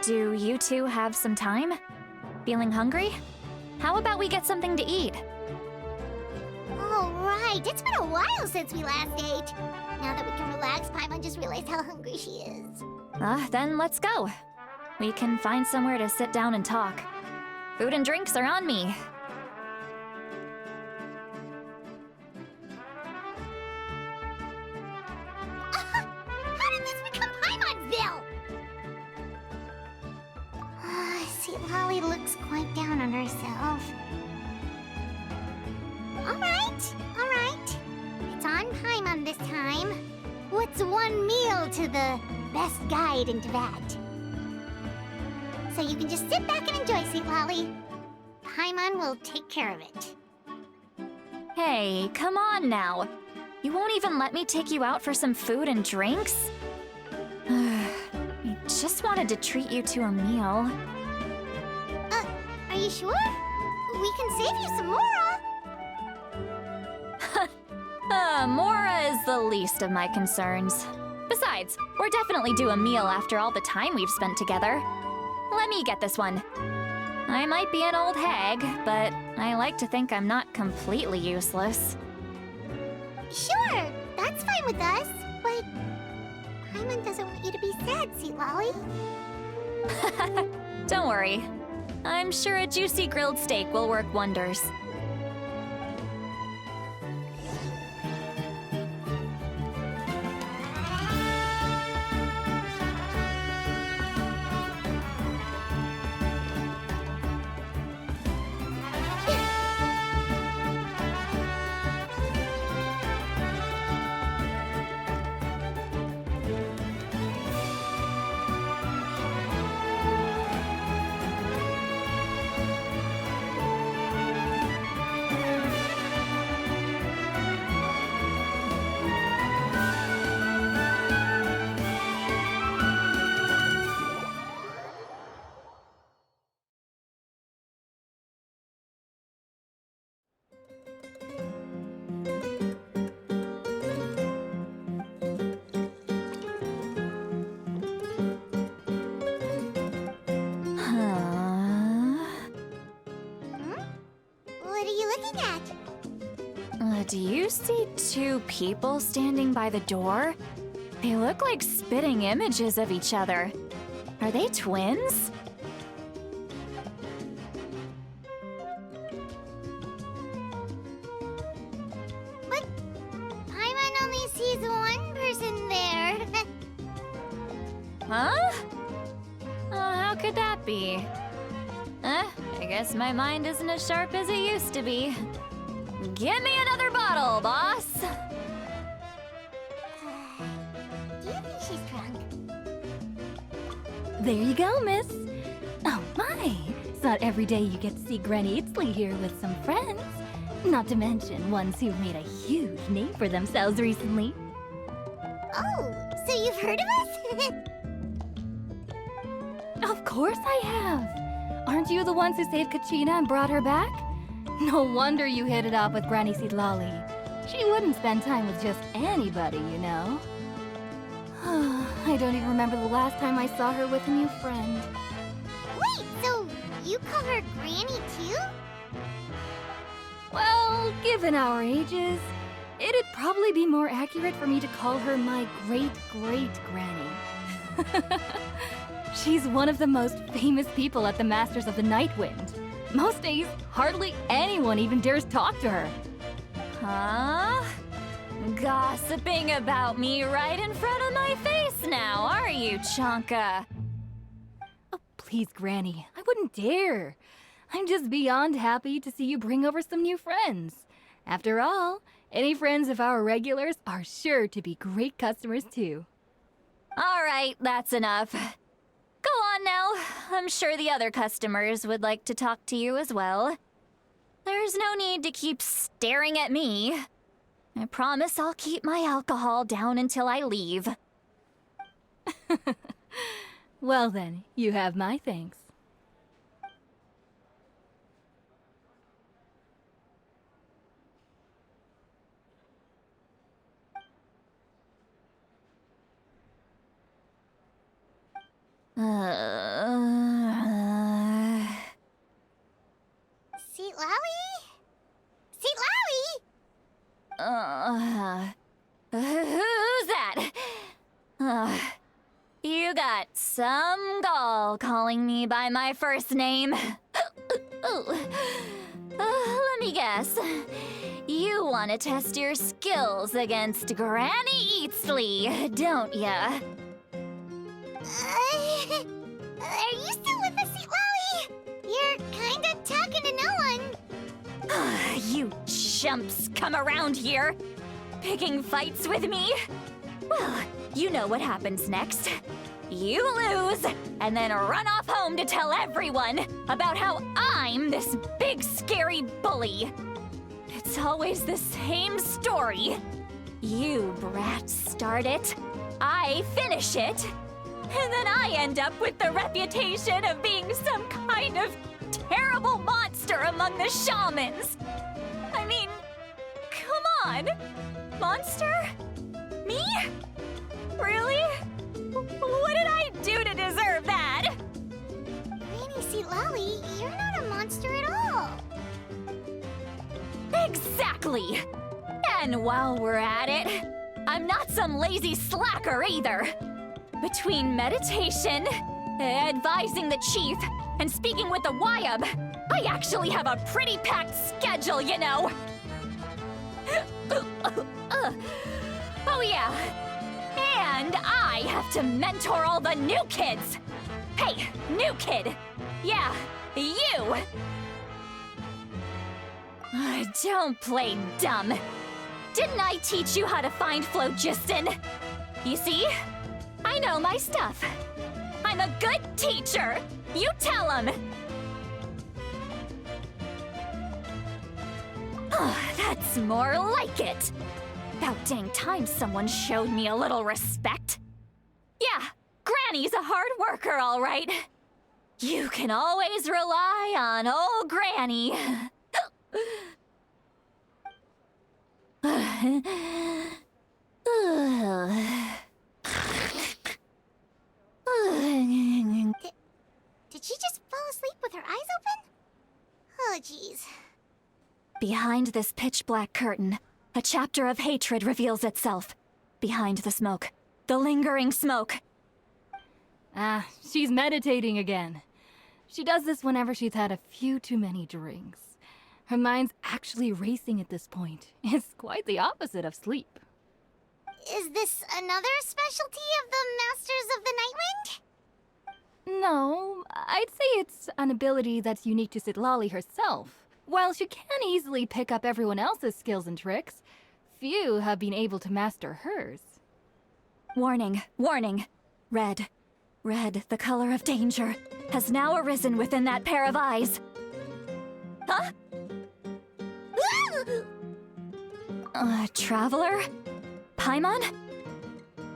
Do you two have some time? Feeling hungry? How about we get something to eat? All right, it's been a while since we last ate. Now that we can relax, Paimon just realized how hungry she is. Then let's go. We can find somewhere to sit down and talk. Food and drinks are on me. How did this become Paimonville? See, Lolly looks quite down on herself. All right. It's on Paimon this time. What's one meal to the best guide into that? So you can just sit back and enjoy, Sweet Lolly. Paimon will take care of it. Hey, come on now. You won't even let me take you out for some food and drinks? I just wanted to treat you to a meal. Are you sure? We can save you some Mora. Mora is the least of my concerns. Besides, we're definitely due a meal after all the time we've spent together. Let me get this one. I might be an old hag, but I like to think I'm not completely useless. Sure, that's fine with us, but Paimon doesn't want you to be sad, Sweet Lolly. Don't worry. I'm sure a juicy grilled steak will work wonders. What are you looking at? Do you see two people standing by the door? They look like spitting images of each other. Are they twins? But Paimon only sees one person there. Huh? How could that be? I guess my mind isn't as sharp as it used to be. Give me another bottle, boss! Do you think she's drunk? There you go, miss. Oh my, it's not every day you get to see Granny Itzley here with some friends. Not to mention ones who've made a huge name for themselves recently. Oh, so you've heard of us? Of course I have. Aren't you the ones who saved Kachina and brought her back? No wonder you hit it off with Granny Seedlolly. She wouldn't spend time with just anybody, you know. I don't even remember the last time I saw her with a new friend. Wait, so you call her Granny too? Well, given our ages, it'd probably be more accurate for me to call her my great-great-granny. She's one of the most famous people at the Masters of the Nightwind. Most days, hardly anyone even dares talk to her. Huh? Gossiping about me right in front of my face now, are you, Chonka? Oh, please, Granny, I wouldn't dare. I'm just beyond happy to see you bring over some new friends. After all, any friends of our regulars are sure to be great customers too. All right, that's enough. Go on now. I'm sure the other customers would like to talk to you as well. There's no need to keep staring at me. I promise I'll keep my alcohol down until I leave. Well then, you have my thanks. Who's that? You got some gall calling me by my first name. Let me guess. You want to test your skills against Granny Eatsley, don't ya? Are you still with us, Sweet Lolly? You're kinda talking to no one. You chumps come around here, picking fights with me? Well, you know what happens next. You lose, and then run off home to tell everyone about how I'm this big scary bully. It's always the same story. You brats start it, I finish it, and then I end up with the reputation of being some kind of terrible monster among the shamans. I mean, come on. Monster? Me? Really? What did I do to deserve that? Granny Sweet Lolly, you're not a monster at all. Exactly! And while we're at it, I'm not some lazy slacker either. Between meditation, advising the chief, and speaking with the Wyab, I actually have a pretty packed schedule, you know. Oh yeah, and I have to mentor all the new kids. Hey, new kid. Yeah, you. Don't play dumb. Didn't I teach you how to find phlogiston? You see? I know my stuff. I'm a good teacher. You tell him. That's more like it. About dang time someone showed me a little respect. Yeah, Granny's a hard worker, all right. You can always rely on old Granny. Did she just fall asleep with her eyes open? Oh, jeez. Behind this pitch-black curtain, a chapter of hatred reveals itself. Behind the smoke. The lingering smoke. She's meditating again. She does this whenever she's had a few too many drinks. Her mind's actually racing at this point. It's quite the opposite of sleep. Is this another specialty of the Masters of the Nightwind? No, I'd say it's an ability that's unique to Sitlali herself. While she can easily pick up everyone else's skills and tricks, few have been able to master hers. Warning, warning. Red, the color of danger, has now arisen within that pair of eyes. Huh? Traveler? Paimon?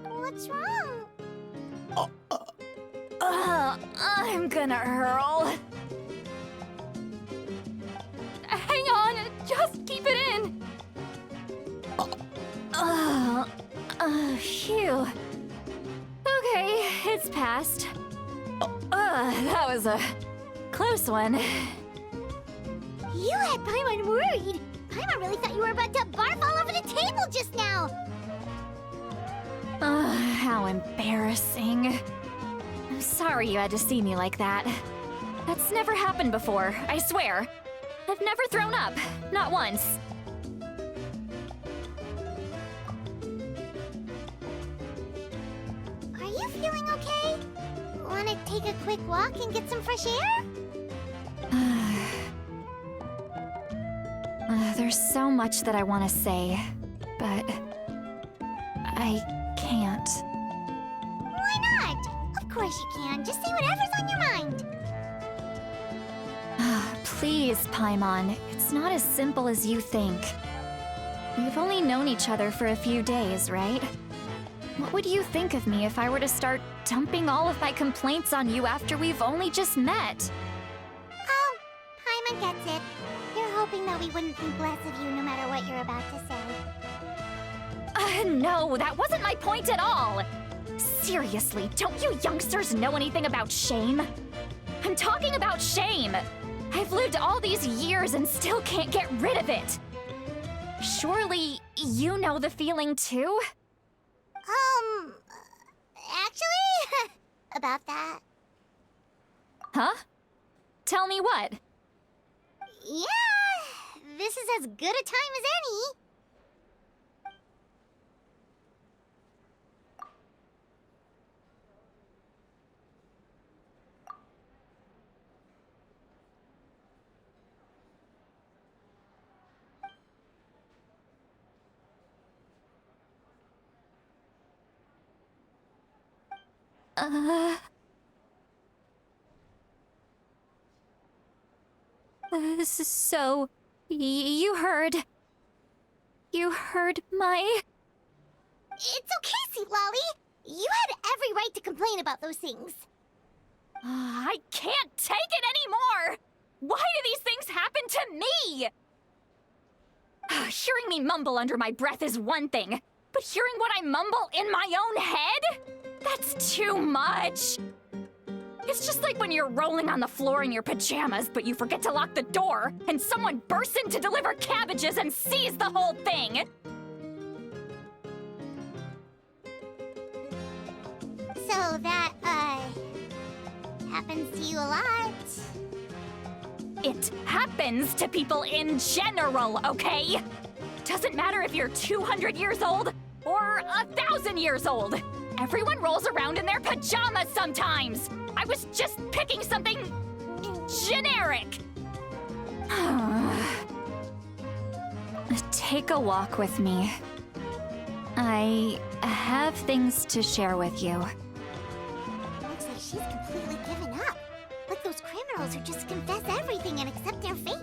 What's wrong? I'm gonna hurl. Hang on, just keep it in. Phew. Okay, it's passed. That was a close one. You had Paimon worried. Paimon really thought you were about to barf all over the table just now. How embarrassing. I'm sorry you had to see me like that. That's never happened before, I swear. I've never thrown up, not once. Are you feeling okay? Want to take a quick walk and get some fresh air? There's so much that I want to say, but I can't. Why not? Of course you can. Just say whatever's on your mind. Please, Paimon, it's not as simple as you think. We've only known each other for a few days, right? What would you think of me if I were to start dumping all of my complaints on you after we've only just met? Oh, Paimon gets it. You're hoping that we wouldn't think less of you no matter what you're about to say. No, that wasn't my point at all! Seriously, don't you youngsters know anything about shame? I'm talking about shame! I've lived all these years and still can't get rid of it! Surely you know the feeling too? Actually, about that. Huh? Tell me what? Yeah, this is as good a time as any. So, you heard... You heard my... It's okay, Sweet Lolly. You had every right to complain about those things. I can't take it anymore! Why do these things happen to me? Hearing me mumble under my breath is one thing, but hearing what I mumble in my own head? That's too much! It's just like when you're rolling on the floor in your pajamas, but you forget to lock the door, and someone bursts in to deliver cabbages and sees the whole thing! So that, happens to you a lot. It happens to people in general, okay? Doesn't matter if you're 200 years old or 1,000 years old. Everyone rolls around in their pajamas sometimes. I was just picking something generic. Take a walk with me. I have things to share with you. Looks like she's completely given up. Like those criminals who just confess everything and accept their fate.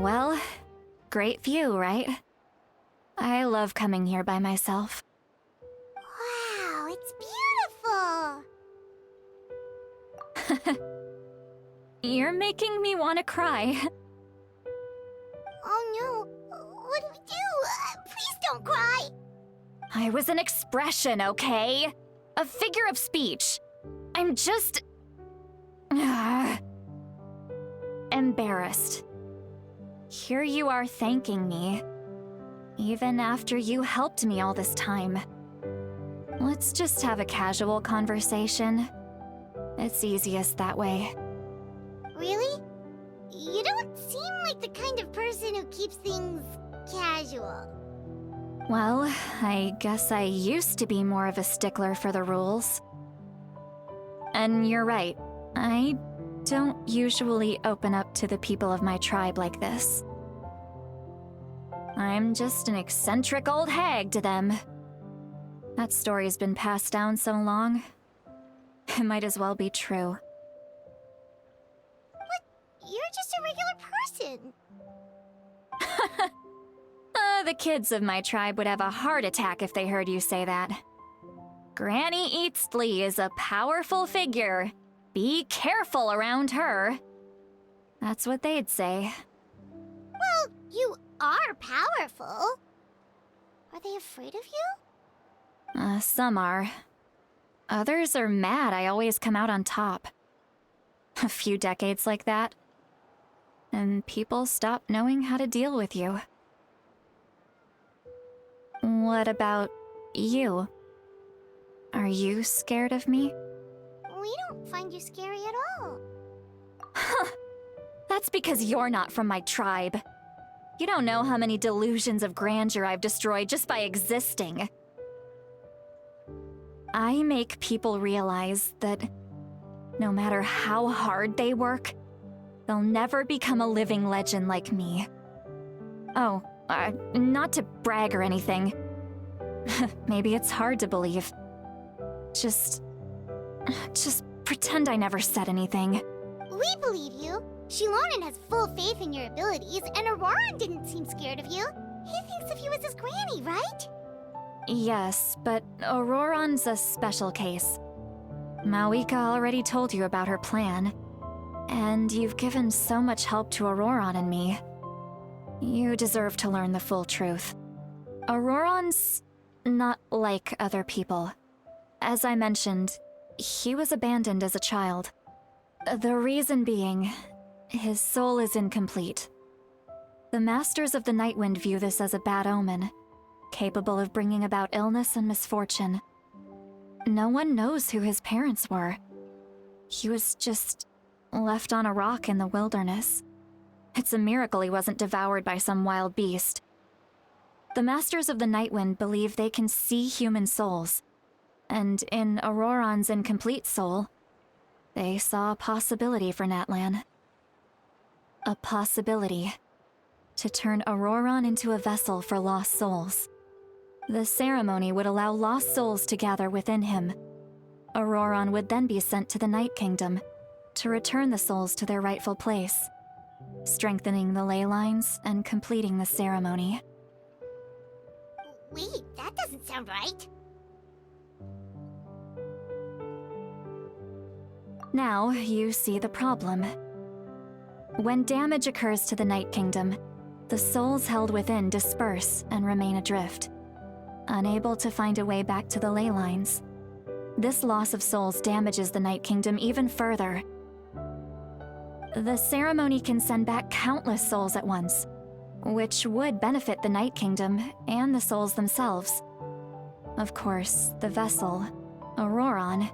Well, great view, right? I love coming here by myself. Wow, it's beautiful. You're making me want to cry. Oh no, what do we do? Please don't cry. I was an expression, okay? A figure of speech. I'm just... embarrassed. Here you are thanking me, even after you helped me all this time. Let's just have a casual conversation. It's easiest that way. Really? You don't seem like the kind of person who keeps things casual. Well, I guess I used to be more of a stickler for the rules. And you're right, I don't usually open up to the people of my tribe like this. I'm just an eccentric old hag to them. That story's been passed down so long, it might as well be true. But you're just a regular person. The kids of my tribe would have a heart attack if they heard you say that. Granny Eastley is a powerful figure. Be careful around her. That's what they'd say. Well, you are powerful. Are they afraid of you? Some are. Others are mad I always come out on top. A few decades like that, and people stop knowing how to deal with you. What about you? Are you scared of me? We don't find you scary at all. That's because you're not from my tribe. You don't know how many delusions of grandeur I've destroyed just by existing. I make people realize that no matter how hard they work, they'll never become a living legend like me. Oh, not to brag or anything. Maybe it's hard to believe. Just pretend I never said anything. We believe you. Shilonen has full faith in your abilities, and Auroran didn't seem scared of you. He thinks of you as his granny, right? Yes, but Auroran's a special case. Mawika already told you about her plan. And you've given so much help to Auroran and me. You deserve to learn the full truth. Auroran's not like other people. As I mentioned, he was abandoned as a child. The reason being, his soul is incomplete. The Masters of the Nightwind view this as a bad omen, capable of bringing about illness and misfortune. No one knows who his parents were. He was just left on a rock in the wilderness. It's a miracle he wasn't devoured by some wild beast. The Masters of the Nightwind believe they can see human souls, and in Auroran's incomplete soul, they saw a possibility for Natlan. A possibility to turn Auroran into a vessel for lost souls. The ceremony would allow lost souls to gather within him. Auroran would then be sent to the Night Kingdom to return the souls to their rightful place, strengthening the ley lines and completing the ceremony. Wait, that doesn't sound right. Now you see the problem. When damage occurs to the Night Kingdom, the souls held within disperse and remain adrift, unable to find a way back to the ley lines. This loss of souls damages the Night Kingdom even further. The ceremony can send back countless souls at once, which would benefit the Night Kingdom and the souls themselves. Of course, the vessel, Auroran,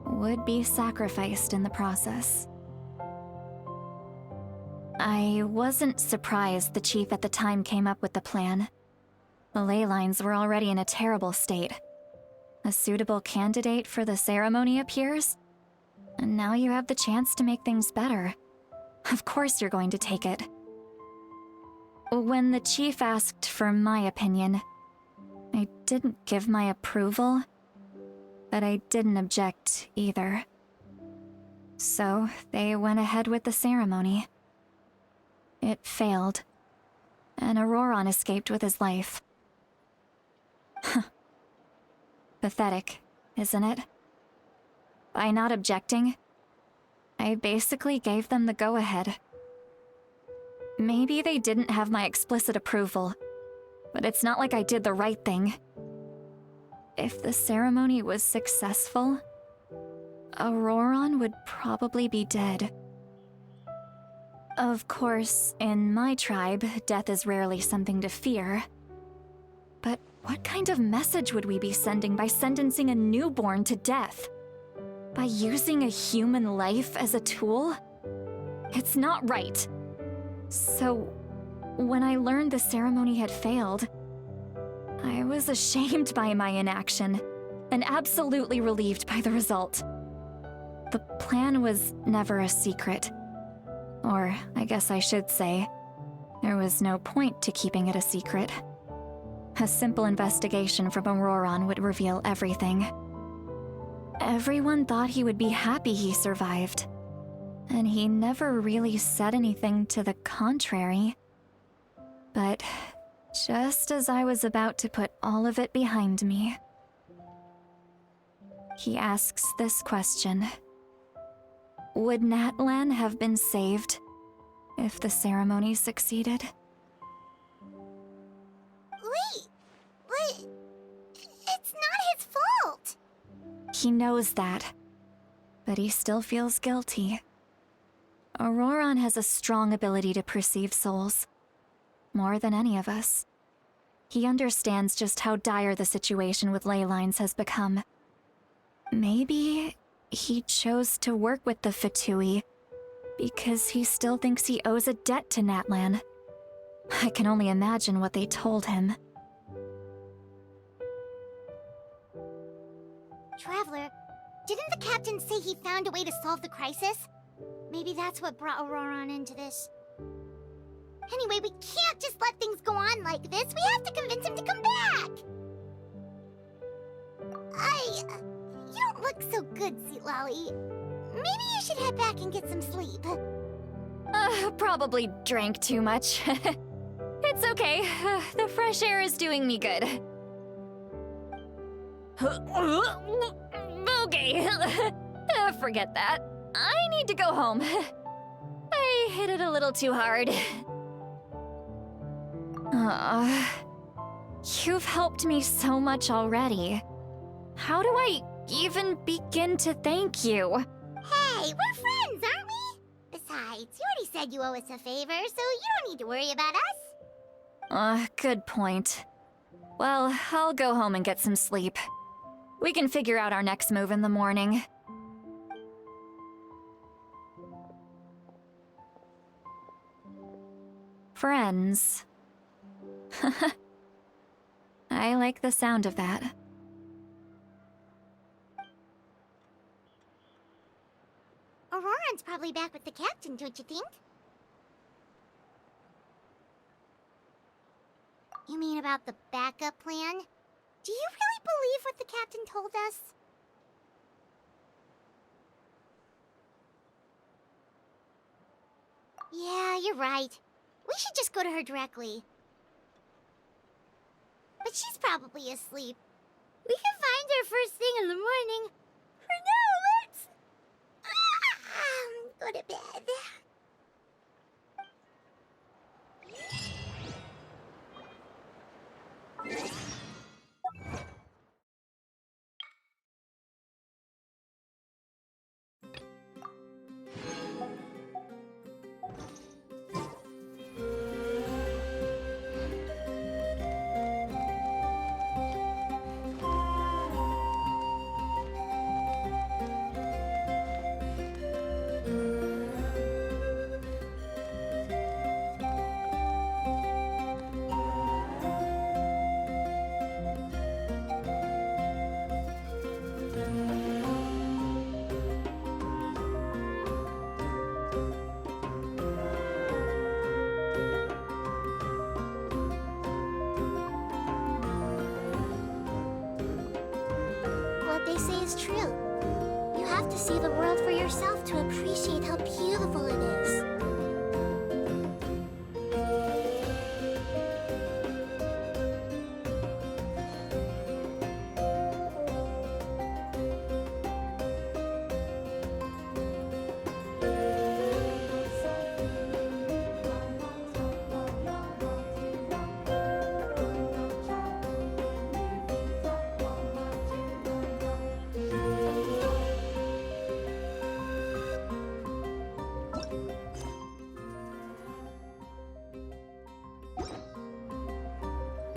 would be sacrificed in the process. I wasn't surprised the chief at the time came up with the plan. The ley lines were already in a terrible state. A suitable candidate for the ceremony appears, and now you have the chance to make things better. Of course you're going to take it. When the chief asked for my opinion, I didn't give my approval, but I didn't object either. So they went ahead with the ceremony. It failed, and Auroran escaped with his life. Pathetic, isn't it? By not objecting, I basically gave them the go-ahead. Maybe they didn't have my explicit approval, but it's not like I did the right thing. If the ceremony was successful, Auroran would probably be dead. Of course, in my tribe, death is rarely something to fear. But what kind of message would we be sending by sentencing a newborn to death? By using a human life as a tool? It's not right. So, when I learned the ceremony had failed, I was ashamed by my inaction, and absolutely relieved by the result. The plan was never a secret. Or, I guess I should say, there was no point to keeping it a secret. A simple investigation from Auroran would reveal everything. Everyone thought he would be happy he survived, and he never really said anything to the contrary. But just as I was about to put all of it behind me, he asks this question. Would Natlan have been saved if the ceremony succeeded? Wait, but it's not his fault. He knows that, but he still feels guilty. Auroran has a strong ability to perceive souls, more than any of us. He understands just how dire the situation with ley lines has become. Maybe he chose to work with the Fatui because he still thinks he owes a debt to Natlan. I can only imagine what they told him. Traveler, didn't the captain say he found a way to solve the crisis? Maybe that's what brought Auroran into this. Anyway, we can't just let things go on like this. We have to convince him to come back. You don't look so good, Sweet Lolly. Maybe you should head back and get some sleep. Probably drank too much. It's okay. The fresh air is doing me good. Okay. Forget that. I need to go home. I hit it a little too hard. You've helped me so much already. How do I even begin to thank you? Hey, we're friends, aren't we? Besides, you already said you owe us a favor, so you don't need to worry about us. Good point. Well, I'll go home and get some sleep. We can figure out our next move in the morning. Friends. I like the sound of that. Auroran's probably back with the captain, don't you think? You mean about the backup plan? Do you really believe what the captain told us? Yeah, you're right. We should just go to her directly. But she's probably asleep. We can find her first thing in the morning. For now, let's... go to bed. What they say is true. You have to see the world for yourself to appreciate how beautiful it is.